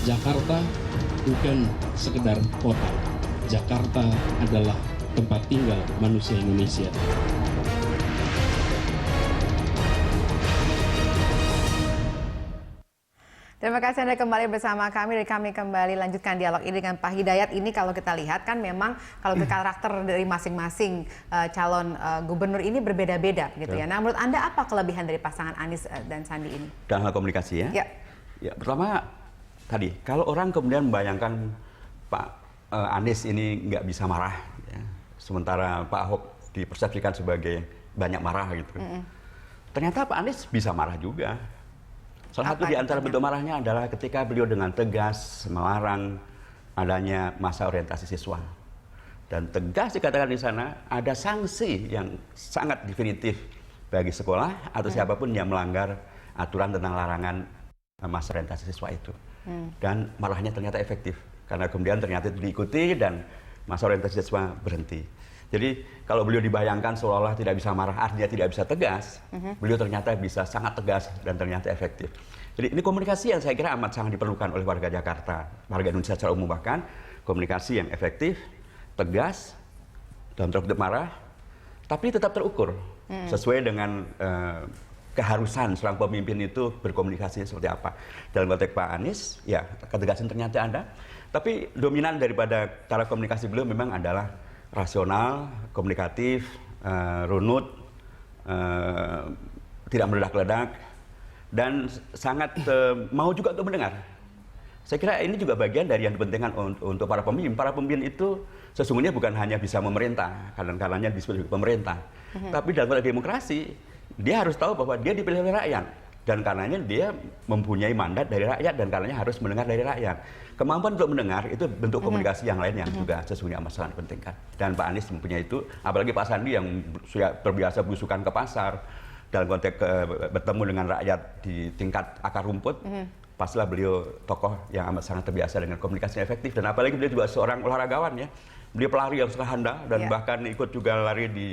Jakarta bukan sekedar kota. Jakarta adalah tempat tinggal manusia Indonesia. Terima kasih Anda kembali bersama kami dan kami kembali lanjutkan dialog ini dengan Pak Hidayat. Ini kalau kita lihat kan memang kalau karakter dari masing-masing calon gubernur ini berbeda-beda gitu ya. Nah menurut Anda apa kelebihan dari pasangan Anies dan Sandi ini? Dalam hal komunikasi ya? Ya. Ya, pertama tadi kalau orang kemudian membayangkan Pak Anies ini nggak bisa marah, ya, sementara Pak Ahok dipersepsikan sebagai banyak marah gitu. Ternyata Pak Anies bisa marah juga. Salah satu di antara bentuk marahnya adalah ketika beliau dengan tegas melarang adanya masa orientasi siswa. Dan tegas dikatakan di sana ada sanksi yang sangat definitif bagi sekolah atau siapapun yang melanggar aturan tentang larangan masa orientasi siswa itu. Dan marahnya ternyata efektif karena kemudian ternyata itu diikuti dan masa orientasi siswa berhenti. Jadi kalau beliau dibayangkan seolah-olah tidak bisa marah, artinya tidak bisa tegas, beliau ternyata bisa sangat tegas dan ternyata efektif. Jadi ini komunikasi yang saya kira amat sangat diperlukan oleh warga Jakarta, warga Indonesia secara umum bahkan, komunikasi yang efektif, tegas, dalam tanda kutip marah, tapi tetap terukur, sesuai dengan keharusan seorang pemimpin itu berkomunikasi seperti apa. Dalam konteks Pak Anies, ya ketegasan ternyata ada, tapi dominan daripada cara komunikasi beliau memang adalah rasional, komunikatif, runut, tidak meledak-ledak, dan sangat mau juga untuk mendengar. Saya kira ini juga bagian dari yang dipentingkan untuk para pemimpin. Para pemimpin itu sesungguhnya bukan hanya bisa memerintah, kadang-kadangnya disebut juga pemerintah. Tapi dalam konteks demokrasi, dia harus tahu bahwa dia dipilih oleh rakyat. Dan karenanya dia mempunyai mandat dari rakyat dan karenanya harus mendengar dari rakyat. Kemampuan untuk mendengar itu bentuk komunikasi yang lain yang juga sesungguhnya amat sangat dipentingkan. Dan Pak Anies mempunyai itu, apalagi Pak Sandi yang sudah terbiasa berusukan ke pasar, dalam konteks bertemu dengan rakyat di tingkat akar rumput, pastilah beliau tokoh yang amat sangat terbiasa dengan komunikasi yang efektif. Dan apalagi beliau juga seorang olahragawan ya, beliau pelari yang suka handal dan bahkan ikut juga lari di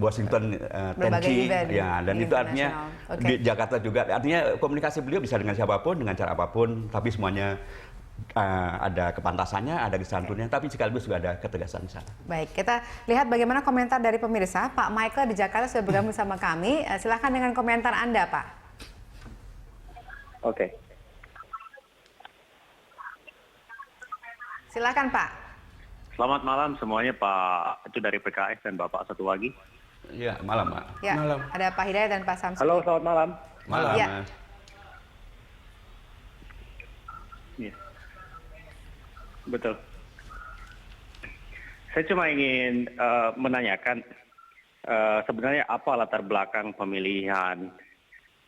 Washington 10K ya, dan itu artinya di Jakarta juga, artinya komunikasi beliau bisa dengan siapapun, dengan cara apapun, tapi semuanya ada kepantasannya, ada kesantunnya, tapi sekaligus juga ada ketegasan di sana. Baik, kita lihat bagaimana komentar dari pemirsa. Pak Michael di Jakarta sudah bergabung sama kami. Silahkan dengan komentar Anda, Pak. Oke. Silahkan, Pak. Selamat malam semuanya, Pak. Itu dari PKS dan Bapak satu lagi. Iya, malam, Pak. Ya, malam. ada Pak Hidayat dan Pak Samsudin. Halo, selamat malam. Malam, ya. Mas. Ya. Betul. Saya cuma ingin menanyakan sebenarnya apa latar belakang pemilihan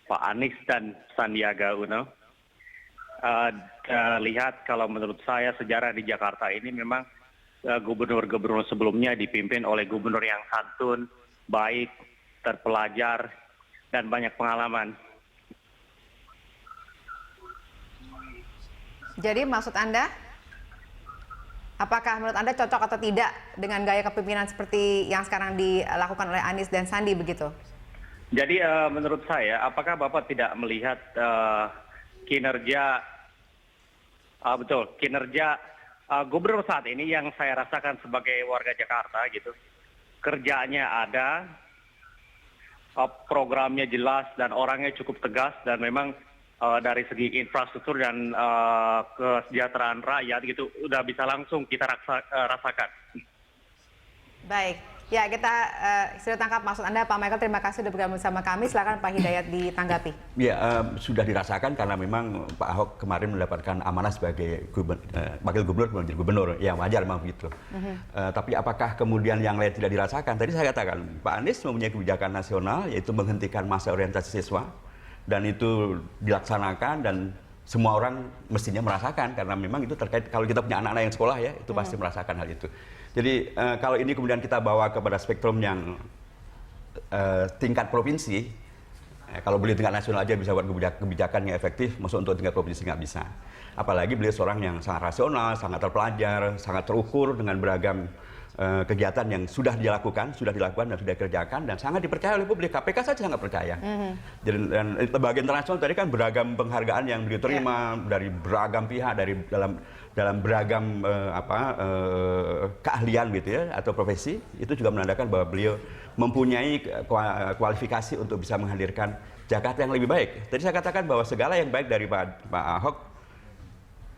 Pak Anies dan Sandiaga Uno. Lihat kalau menurut saya sejarah di Jakarta ini memang gubernur-gubernur sebelumnya dipimpin oleh gubernur yang santun, baik, terpelajar, dan banyak pengalaman. Jadi maksud Anda, apakah menurut Anda cocok atau tidak dengan gaya kepemimpinan seperti yang sekarang dilakukan oleh Anies dan Sandi begitu? Jadi menurut saya, apakah Bapak tidak melihat kinerja gubernur saat ini yang saya rasakan sebagai warga Jakarta gitu, kerjanya ada, programnya jelas dan orangnya cukup tegas dan memang dari segi infrastruktur dan kesejahteraan rakyat gitu udah bisa langsung kita rasakan. Baik, ya kita sudah tangkap maksud Anda, Pak Michael. Terima kasih sudah bergabung sama kami. Silakan Pak Hidayat ditanggapi. Ya, sudah dirasakan karena memang Pak Ahok kemarin mendapatkan amanah sebagai wakil gubernur menjadi gubernur, ya wajar memang begitu. Tapi apakah kemudian yang lain tidak dirasakan? Tadi saya katakan Pak Anies mempunyai kebijakan nasional yaitu menghentikan masa orientasi siswa dan itu dilaksanakan dan semua orang mestinya merasakan karena memang itu terkait kalau kita punya anak-anak yang sekolah ya itu pasti merasakan hal itu. Jadi kalau ini kemudian kita bawa kepada spektrum yang tingkat provinsi, kalau beliau tingkat nasional aja bisa buat kebijakan yang efektif, maksud untuk tingkat provinsi nggak bisa. Apalagi beliau seorang yang sangat rasional, sangat terpelajar, sangat terukur dengan beragam kegiatan yang sudah dilakukan dan sudah dikerjakan dan sangat dipercaya oleh publik. KPK saja sangat percaya. Dan lembaga internasional tadi kan beragam penghargaan yang diterima dari beragam pihak, dari dalam beragam keahlian gitu ya atau profesi, itu juga menandakan bahwa beliau mempunyai kualifikasi untuk bisa menghadirkan Jakarta yang lebih baik. Tadi saya katakan bahwa segala yang baik dari Pak Ahok,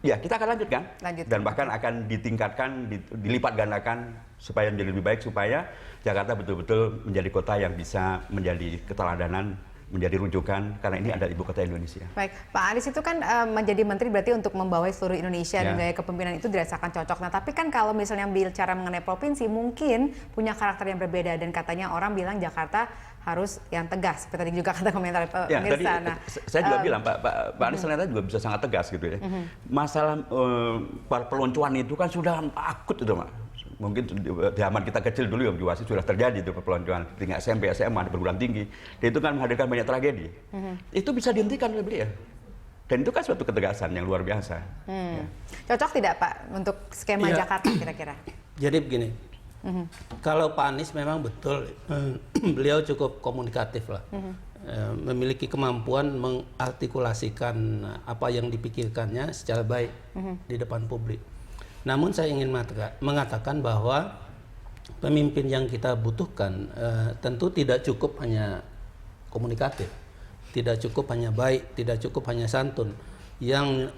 ya kita akan lanjutkan. Dan bahkan akan ditingkatkan, dilipat gandakan supaya menjadi lebih baik, supaya Jakarta betul-betul menjadi kota yang bisa menjadi keteladanan, menjadi rujukan, karena ini adalah ibu kota Indonesia. Baik, Pak Anies itu kan menjadi menteri berarti untuk membawahi seluruh Indonesia dan gaya kepemimpinan itu dirasakan cocok. Nah, tapi kan kalau misalnya bicara mengenai provinsi, mungkin punya karakter yang berbeda dan katanya orang bilang Jakarta harus yang tegas. Seperti tadi juga kata komentar pemirsa. Nah, saya juga bilang Pak Anies ternyata juga bisa sangat tegas gitu ya. Masalah perpeloncoan itu kan sudah akut itu, Pak. Mungkin di zaman kita kecil dulu ya di Wasit sudah terjadi itu perpeloncoan tingkat SMP, SMA, di perguruan tinggi. Dan itu kan menghadirkan banyak tragedi. Itu bisa dihentikan oleh beliau. Dan itu kan suatu ketegasan yang luar biasa. Ya. Cocok tidak Pak untuk skema Jakarta kira-kira? Jadi begini, kalau Pak Anies memang betul beliau cukup komunikatif lah. Memiliki kemampuan mengartikulasikan apa yang dipikirkannya secara baik di depan publik. Namun saya ingin mengatakan bahwa pemimpin yang kita butuhkan tentu tidak cukup hanya komunikatif, tidak cukup hanya baik, tidak cukup hanya santun. Yang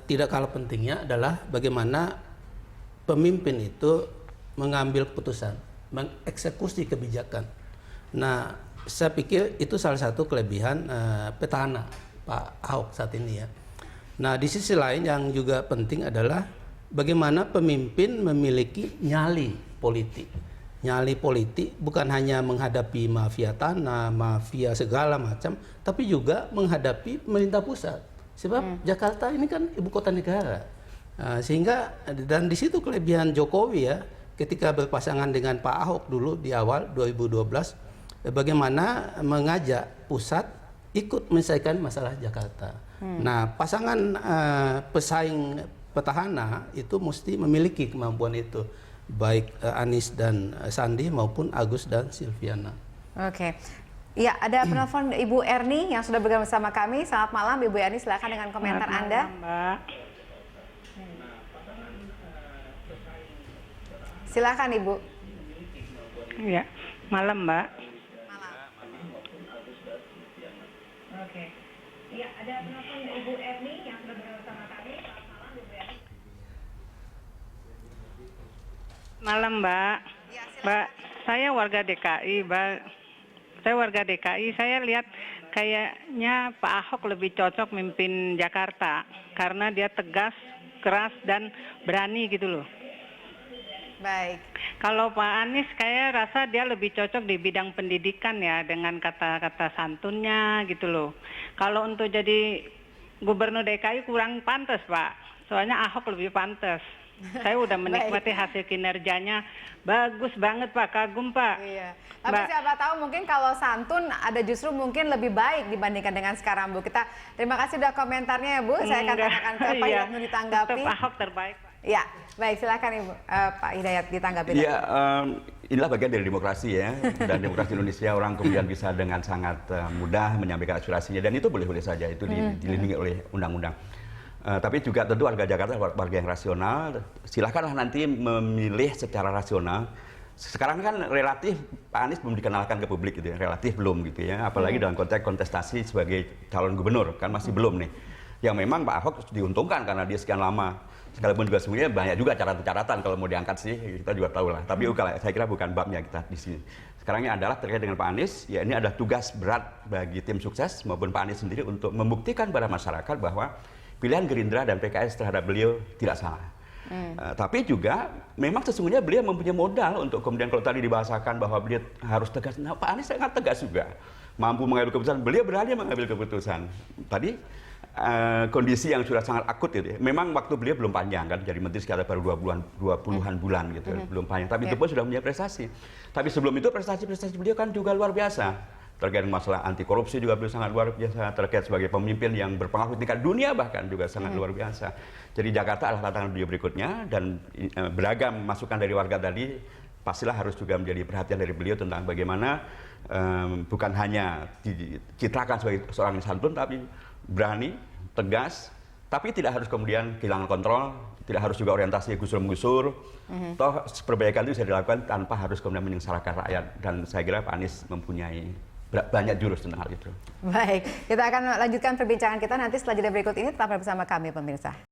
tidak kalah pentingnya adalah bagaimana pemimpin itu mengambil keputusan, mengeksekusi kebijakan. Nah, saya pikir itu salah satu kelebihan petahana Pak Ahok saat ini ya. Nah, di sisi lain yang juga penting adalah bagaimana pemimpin memiliki nyali politik. Nyali politik bukan hanya menghadapi mafia tanah, mafia segala macam, tapi juga menghadapi pemerintah pusat. Sebab Jakarta ini kan ibu kota negara. Sehingga dan di situ kelebihan Jokowi ya, ketika berpasangan dengan Pak Ahok dulu di awal 2012, bagaimana mengajak pusat ikut menyelesaikan masalah Jakarta. Nah, pasangan pesaing petahana itu mesti memiliki kemampuan itu, baik Anies dan Sandi maupun Agus dan Silviana. Oke. Ya, ada penelpon Ibu Erni yang sudah bergabung bersama kami. Selamat malam Ibu Erni, silakan dengan komentar Anda. Mbak. Silakan Ibu. Ya, malam Mbak. Malam. Oke. Ya, ada penelpon Ibu Erni yang sudah bergabung bersama kami. Malam Mbak. Ya, Mbak, saya warga DKI, Mbak. Saya warga DKI, saya lihat kayaknya Pak Ahok lebih cocok memimpin Jakarta karena dia tegas, keras dan berani gitu loh. Baik. Kalau Pak Anies kayak rasa dia lebih cocok di bidang pendidikan ya dengan kata-kata santunnya gitu loh. Kalau untuk jadi Gubernur DKI kurang pantas Pak, soalnya Ahok lebih pantas. Saya udah menikmati hasil kinerjanya, bagus banget Pak, kagum Pak. Iya. Tapi siapa tahu mungkin kalau santun ada justru mungkin lebih baik dibandingkan dengan sekarang Bu. Kita terima kasih udah komentarnya ya Bu. Saya katakan ke Pak Hidayat ditanggapi. Tetap Ahok terbaik Pak. Ya, baik silakan Ibu Pak Hidayat ditanggapi. Iya, inilah bagian dari demokrasi ya. Dan demokrasi Indonesia orang kemudian bisa dengan sangat mudah menyampaikan aspirasinya dan itu boleh-boleh saja, itu dilindungi oleh undang-undang. Tapi juga tentu warga Jakarta warga yang rasional, silakanlah nanti memilih secara rasional. Sekarang kan relatif Pak Anies belum dikenalkan ke publik gitu ya, relatif belum gitu ya, apalagi dalam konteks kontestasi sebagai calon gubernur kan masih belum nih. Yang memang Pak Ahok diuntungkan karena dia sekian lama. Sekalipun juga sebenarnya banyak juga catatan-catatan kalau mau diangkat sih, kita juga tahu lah. Tapi saya kira bukan babnya kita di sini. Sekarang ini adalah terkait dengan Pak Anies, ya ini ada tugas berat bagi tim sukses maupun Pak Anies sendiri untuk membuktikan pada masyarakat bahwa pilihan Gerindra dan PKS terhadap beliau tidak salah. Tapi juga memang sesungguhnya beliau mempunyai modal untuk kemudian kalau tadi dibahasakan bahwa beliau harus tegas. Nah, Pak Anies sangat tegas juga. Mampu mengambil keputusan, beliau berani mengambil keputusan. Tadi kondisi yang sudah sangat akut itu ya. Memang waktu beliau belum panjang kan, jadi menteri sekitar baru 20-an bulan gitu, belum panjang. Tapi itu pun sudah punya prestasi. Tapi sebelum itu prestasi-prestasi beliau kan juga luar biasa. terkait masalah anti korupsi juga beliau sangat luar biasa, terkait sebagai pemimpin yang berpengaruh di tingkat dunia bahkan juga sangat luar biasa. Jadi Jakarta adalah tantangan beliau berikutnya, dan beragam masukan dari warga tadi pastilah harus juga menjadi perhatian dari beliau tentang bagaimana bukan hanya dicitrakan sebagai seorang yang santun, tapi berani, tegas, tapi tidak harus kemudian kehilangan kontrol, tidak harus juga orientasi gusur-menggusur. Toh perbaikan itu bisa dilakukan tanpa harus kemudian menyengsarakan rakyat, dan saya kira Pak Anies mempunyai banyak jurus tentang hal itu. Baik, kita akan lanjutkan perbincangan kita nanti setelah jeda berikut ini. Tetap bersama kami pemirsa.